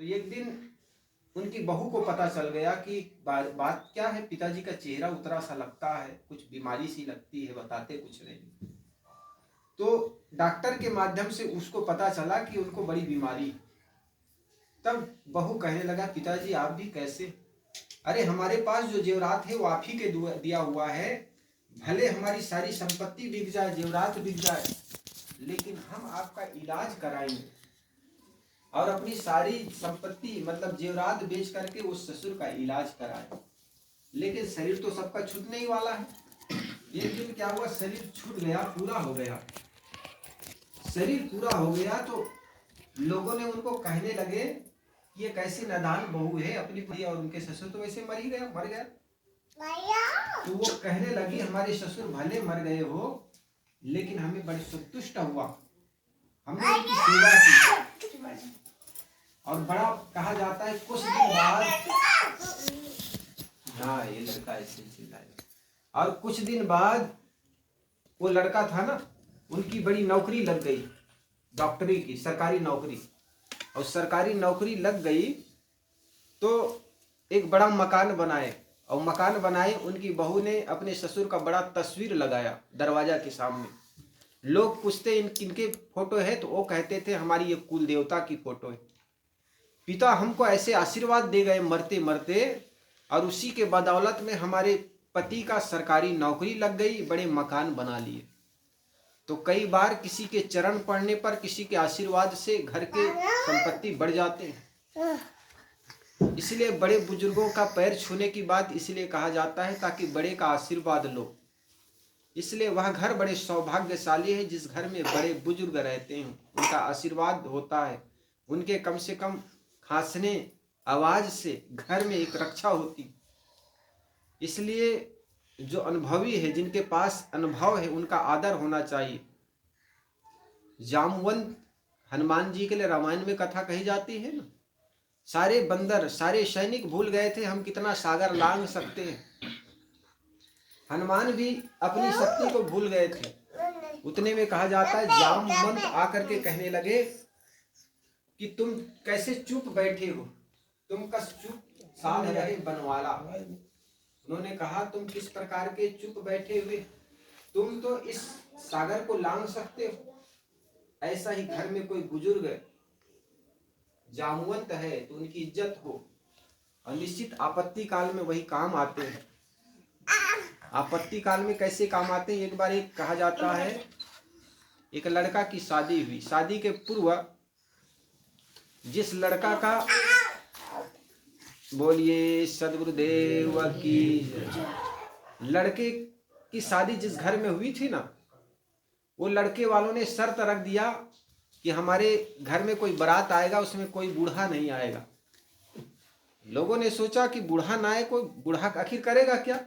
तो एक दिन उनकी बहू को पता चल गया कि बात क्या है, पिताजी का चेहरा उतरा सा लगता है, कुछ बीमारी सी लगती है, बताते कुछ नहीं। तो डॉक्टर के माध्यम से उसको पता चला कि उनको बड़ी बीमारी। तब बहू कहने लगा, पिताजी आप भी कैसे? अरे हमारे पास जो जेवरात है वो आप ही के दिया हुआ है, भले हमारी सारी संपत्ति बिक जाए, जेवरात बिक जाए, लेकिन हम आपका इलाज कराएंगे और अपनी सारी संपत्ति मतलब जेवरात बेच करके उस ससुर का इलाज कराए। लेकिन शरीर तो सबका छूटने ही वाला है। एक दिन क्या हुआ, शरीर छूट गया, पूरा हो गया। शरीर पूरा हो गया तो लोगों ने उनको कहने लगे कि ये कैसी नादान बहू है, अपनी पति और उनके ससुर तो वैसे मर गया। तो वो कहने लगी, हमारे ससुर भले मर गए हो, लेकिन हमें बड़ी संतुष्ट हुआ, हमने उनकी सेवा की। और बड़ा कहा जाता है कुछ दिन बाद, हाँ ये लड़का ऐसे चिल्लाएगा। और कुछ दिन बाद वो लड़का था ना, उनकी बड़ी नौकरी लग गई, डॉक्टरी की सरकारी नौकरी। और सरकारी नौकरी लग गई तो एक बड़ा मकान बनाए, और मकान बनाए उनकी बहू ने अपने ससुर का बड़ा तस्वीर लगाया दरवाजा के सामने। लोग पूछते इनके फोटो है, तो वो कहते थे हमारी ये कुल देवता की फोटो है। पिता हमको ऐसे आशीर्वाद दे गए मरते मरते, और उसी के बदौलत में हमारे पति का सरकारी नौकरी लग गई, बड़े मकान बना लिए। तो कई बार किसी के चरण पड़ने पर, किसी के आशीर्वाद से घर के संपत्ति बढ़ जाते हैं। इसलिए बड़े बुजुर्गों का पैर छूने की बात इसलिए कहा जाता है ताकि बड़े का आशीर्वाद लो। इसलिए वह घर बड़े सौभाग्यशाली है जिस घर में बड़े बुजुर्ग रहते हैं, उनका आशीर्वाद होता है, उनके कम से कम खांसने आवाज से घर में एक रक्षा होती। इसलिए जो अनुभवी है, जिनके पास अनुभव है, उनका आदर होना चाहिए। जामवंत हनुमान जी के लिए रामायण में कथा कही जाती है ना, सारे बंदर सारे सैनिक भूल गए थे हम कितना सागर लांघ सकते हैं, हनुमान भी अपनी शक्ति को भूल गए थे। उतने में कहा जाता है जामवंत आकर के कहने लगे कि तुम कैसे चुप बैठे हो, तुम कस चुप साध रहे बनवाला। उन्होंने कहा तुम किस प्रकार के चुप बैठे हुए, तुम तो इस सागर को लांघ सकते हो। ऐसा ही घर में कोई बुजुर्ग जामवंत है तो उनकी इज्जत हो, और निश्चित आपत्ति काल में वही काम आते हैं। आपत्ति काल में कैसे काम आते हैं, एक बार एक कहा जाता है एक लड़का की शादी हुई। शादी के पूर्व जिस लड़का का, बोलिए सदगुरुदेव की, लड़के की शादी जिस घर में हुई थी ना, वो लड़के वालों ने शर्त रख दिया कि हमारे घर में कोई बारात आएगा उसमें कोई बूढ़ा नहीं आएगा। लोगों ने सोचा कि बूढ़ा ना आए, कोई बूढ़ा आखिर करेगा क्या,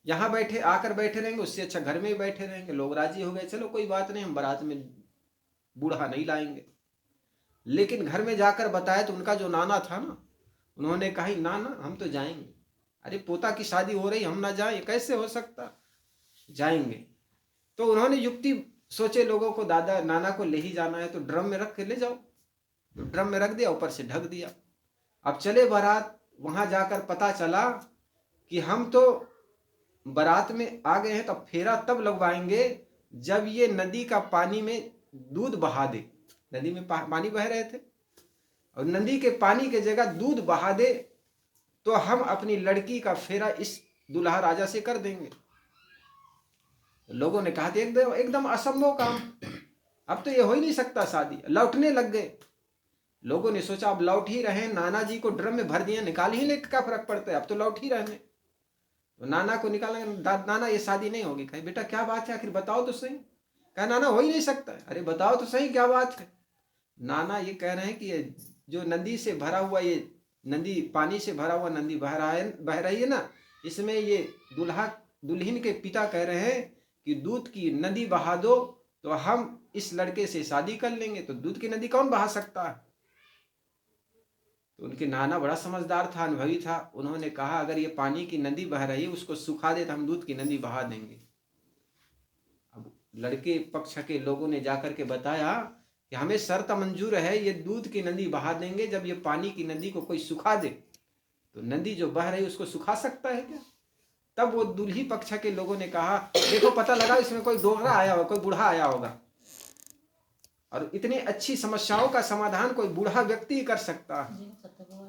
यहाँ बैठे आकर बैठे रहेंगे, उससे अच्छा घर में ही बैठे रहेंगे। लोग राजी हो गए, चलो कोई बात नहीं, हम बारात में बूढ़ा नहीं लाएंगे। लेकिन घर में जाकर बताया तो उनका जो नाना था ना, उन्होंने कहा ना ना हम तो जाएंगे। अरे पोता की शादी हो रही, हम ना जाएं, कैसे हो सकता, जाएंगे। तो उन्होंने युक्ति सोचे लोगों को, दादा नाना को ले ही जाना है तो ड्रम में रख के ले जाओ। तो ड्रम में रख दिया, ऊपर से ढक दिया। अब चले बारात, वहां जाकर पता चला कि हम तो बारात में आ गए हैं, तो फेरा तब लगवाएंगे जब ये नदी का पानी में दूध बहा दे। नदी में पानी बह रहे थे, और नदी के पानी के जगह दूध बहा दे तो हम अपनी लड़की का फेरा इस दुल्हा राजा से कर देंगे। लोगों ने कहा एकदम असंभव काम, अब तो ये हो ही नहीं सकता शादी। लौटने लग गए। लोगों ने सोचा अब लौट ही रहे, नाना जी को ड्रम में भर दिया, निकाल ही ले, क्या फर्क पड़ता है, अब तो लौट ही रहे। तो नाना को निकालेंगे, नाना ये शादी नहीं होगी। कहे बेटा क्या बात है, आखिर बताओ तो सही। कहा नाना हो ही नहीं सकता। अरे बताओ तो सही क्या बात है। नाना ये कह रहे हैं कि ये जो नदी से भरा हुआ, ये नदी पानी से भरा हुआ नदी बह रही है ना, इसमें ये दुल्हा दुल्हन के पिता कह रहे हैं कि दूध की नदी बहा दो तो हम इस लड़के से शादी कर लेंगे। तो दूध की नदी कौन बहा सकता है। तो उनके नाना बड़ा समझदार था, अनुभवी था। उन्होंने कहा अगर ये पानी की नदी बह रही है, उसको सुखा दे तो हम दूध की नदी बहा देंगे। अब लड़के पक्ष के लोगों ने जाकर के बताया कि हमें शर्त मंजूर है, ये दूध की नदी बहा देंगे, जब ये पानी की नदी को कोई सुखा दे तो नदी जो बह रही उसको सुखा सकता है क्या? तब वो दूल्ही पक्ष के लोगों ने कहा, देखो पता लगा इसमें कोई डोगरा आया होगा, कोई बूढ़ा आया होगा, और इतनी अच्छी समस्याओं का समाधान कोई बूढ़ा व्यक्ति ही कर सकता है।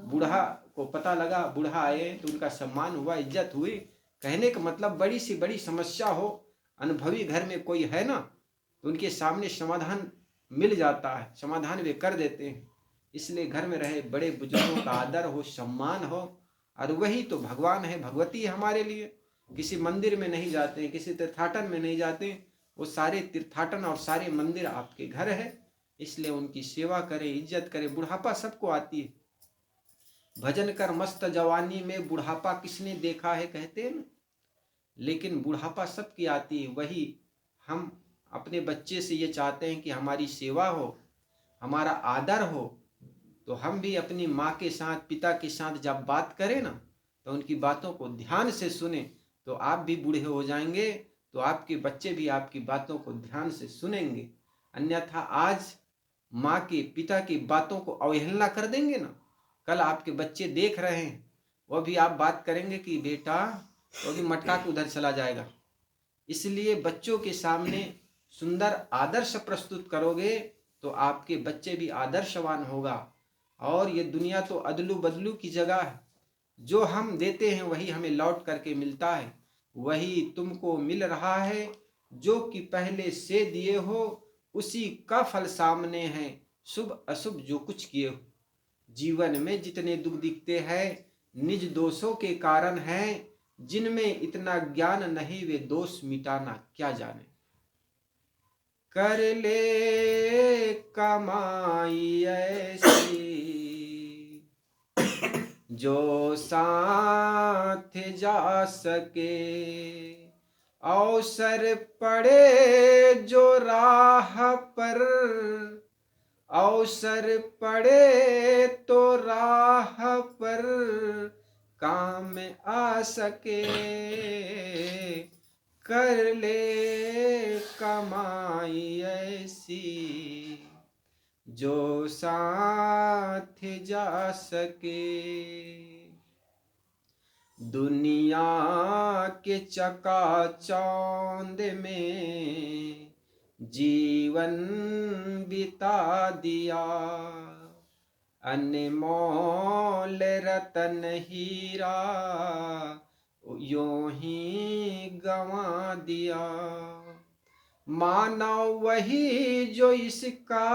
बूढ़ा को पता लगा, बूढ़ा आए तो उनका सम्मान हुआ, इज्जत हुई। कहने का मतलब बड़ी सी बड़ी समस्या हो, अनुभवी घर में कोई है ना, तो उनके सामने समाधान मिल जाता है, समाधान वे कर देते हैं। इसलिए घर में रहे बड़े बुजुर्गों का आदर हो, सम्मान हो, और वही तो भगवान है, भगवती है हमारे लिए। किसी मंदिर में नहीं जाते, किसी तीर्थाटन में नहीं जाते, वो सारे तीर्थाटन और सारे मंदिर आपके घर है। इसलिए उनकी सेवा करें, इज्जत करें। बुढ़ापा सबको आती है, भजन कर मस्त जवानी में बुढ़ापा किसने देखा है कहते हैं, लेकिन बुढ़ापा सबकी आती है। वही हम अपने बच्चे से ये चाहते हैं कि हमारी सेवा हो, हमारा आदर हो, तो हम भी अपनी माँ के साथ, पिता के साथ जब बात करें ना, तो उनकी बातों को ध्यान से सुने, तो आप भी बूढ़े हो जाएंगे, तो आपके बच्चे भी आपकी बातों को ध्यान से सुनेंगे। अन्यथा आज माँ के, पिता की बातों को अवहेलना कर देंगे ना, कल आपके बच्चे देख रहे हैं, वो भी आप बात करेंगे कि बेटा, वो भी मटका के उधर चला जाएगा। इसलिए बच्चों के सामने सुंदर आदर्श प्रस्तुत करोगे तो आपके बच्चे भी आदर्शवान होगा। और ये दुनिया तो अदलू बदलू की जगह है, जो हम देते हैं वही हमें लौट करके मिलता है, वही तुमको मिल रहा है, जो कि पहले से दिए हो उसी का फल सामने है, शुभ अशुभ जो कुछ किए हो। जीवन में जितने दुख दिखते हैं निज दोषों के कारण हैं, जिनमें इतना ज्ञान नहीं वे दोष मिटाना क्या जाने। कर ले कमाई ऐसी जो साथ जा सके, अवसर पड़े जो राह पर, अवसर पड़े तो राह पर काम आ सके। कर ले कमाई ऐसी जो साथ जा सके। दुनिया के चकाचौंध में जीवन बिता दिया, अनमोल रतन हीरा यूं ही गंवा दिया। मानव वही जो इसका,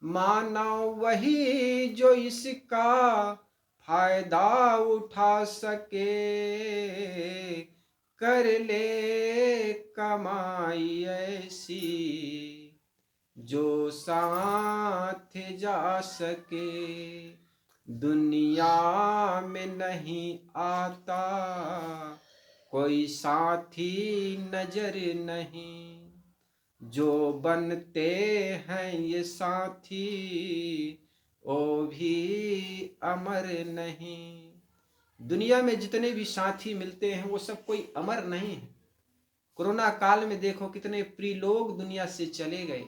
मानव वही जो इसका फायदा उठा सके। कर ले कमाई ऐसी जो साथ जा सके। दुनिया में नहीं आता कोई साथी नजर नहीं, जो बनते हैं ये साथी वो भी अमर नहीं। दुनिया में जितने भी साथी मिलते हैं वो सब कोई अमर नहीं है। कोरोना काल में देखो कितने प्रिय लोग दुनिया से चले गए,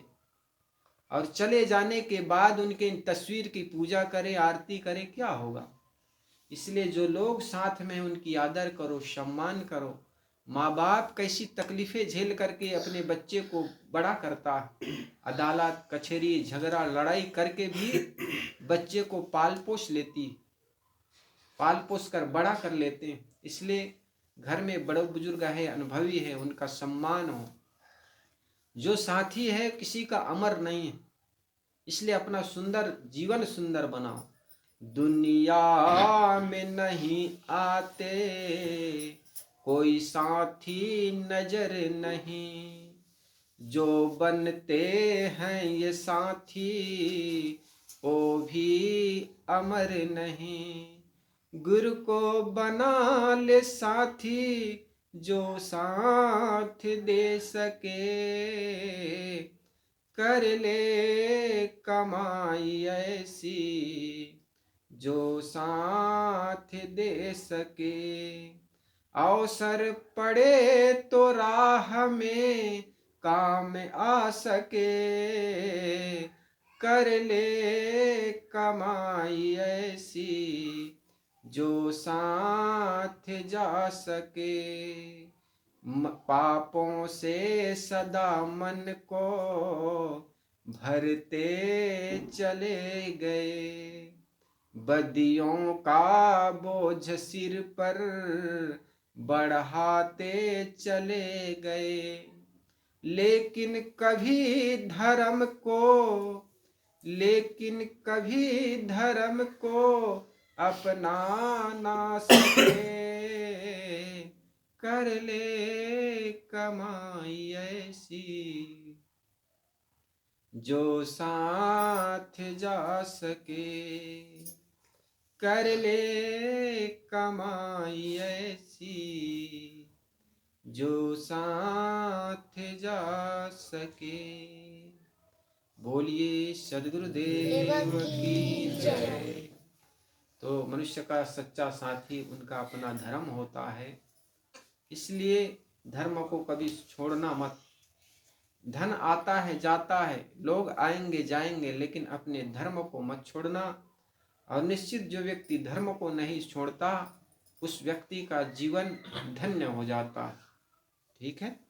और चले जाने के बाद उनके तस्वीर की पूजा करे, आरती करे, क्या होगा। इसलिए जो लोग साथ में उनकी आदर करो, सम्मान करो। माँ बाप कैसी तकलीफें झेल करके अपने बच्चे को बड़ा करता है, अदालत कचहरी झगड़ा लड़ाई करके भी बच्चे को पाल पोस लेती, पाल पोस कर बड़ा कर लेते हैं। इसलिए घर में बड़े बुजुर्ग है, अनुभवी है, उनका सम्मान हो। जो साथी है किसी का अमर नहीं है, इसलिए अपना सुंदर जीवन सुंदर बनाओ। दुनिया में नहीं आते कोई साथी नजर नहीं, जो बनते हैं ये साथी वो भी अमर नहीं। गुरु को बना ले साथी जो साथ दे सके। कर ले कमाई ऐसी जो साथ दे सके। अवसर पड़े तो राह में काम आ सके, कर ले कमाई ऐसी जो साथ जा सके। पापों से सदा मन को भरते चले गए, बदियों का बोझ सिर पर बढ़ाते चले गए। लेकिन कभी धर्म को अपना ना सके, कर ले कमाई ऐसी जो साथ जा सके, कर ले कमाई ऐसी जो साथ जा सके। बोलिए सद्गुरुदेव की जय। तो मनुष्य का सच्चा साथी उनका अपना धर्म होता है, इसलिए धर्म को कभी छोड़ना मत। धन आता है जाता है, लोग आएंगे जाएंगे, लेकिन अपने धर्म को मत छोड़ना। और निश्चित जो व्यक्ति धर्म को नहीं छोड़ता उस व्यक्ति का जीवन धन्य हो जाता है। ठीक है।